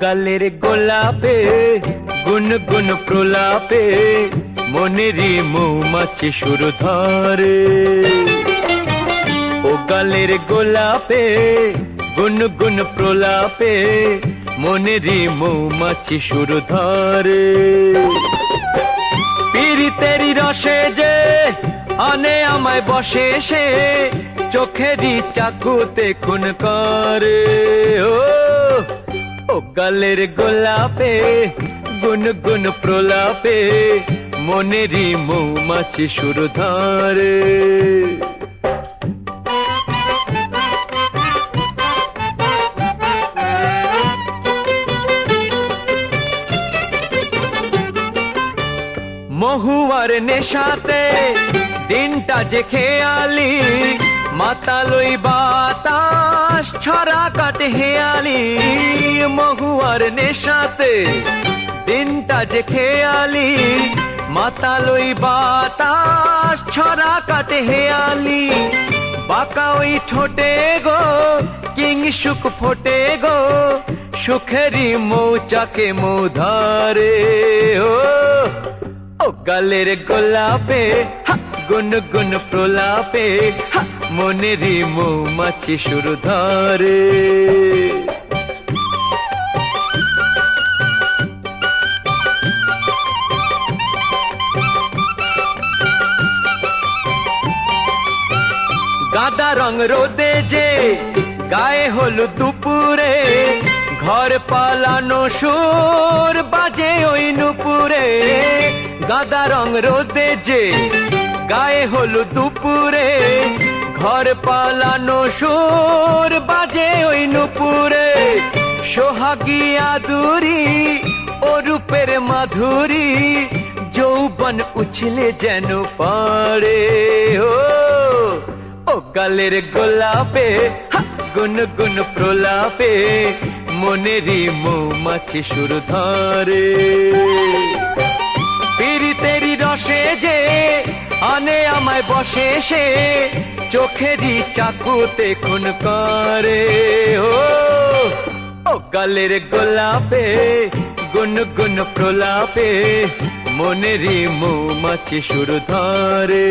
গালের গোলাপে গুনগুন প্রলাপে মনেরই মৌমাছি সুর ধরে। ও গালের গোলাপে গুনগুন প্রলাপে মনেরই মৌমাছি সুর ধরে। পীড়িতেরই রসে যে আনে আমায় বসে সে চোখেরই চাকুতে খুন করে। ও গালের গোলাপে গুনগুন প্রলাপে মনেরই মৌমাছি সুর ধরে। মহুয়ার নেশাতে দিনটা যে খেয়ালি মাতালই বাতাস ছড়া কাটে হেয়ালি। মহুয়ার নেশাতে দিনটা যে খেয়ালি মাতালই বাতাস ছড়া কাটে হেয়ালি। বাঁকা ওই ঠোঁটে গো কিংসুক ফোটে গো সুখেরই মৌচাকে মৌ ধরে। ও গালের গোলাপে গুনগুন প্রলাপে মনেরই মৌমাছি সুর ধরে। গাদা রং রোদে যে গায়ে হলুদ দুপুরে ঘর পালানো সুর বাজে ওই নুপুরে। গাদা রং রোদে যে গায়ে হলুদ দুপুরে ঘর পালানো সুর বাজে ওই নুপুরে। সোহাগী আদুরি ও রূপের মাধুরী যৌবন উছলে যেন পারে। ও গালের গোলাপে গুনগুন প্রলাপে মনেরই মৌমাছি সুর ধরে। পীড়িতেরই রসে যে আনে আমায় বসে সে চোখেরই চাকুতে খুন করে। ও গালের গোলাপে গুনগুন প্রলাপে মনেরই মৌমাছি সুর ধরে।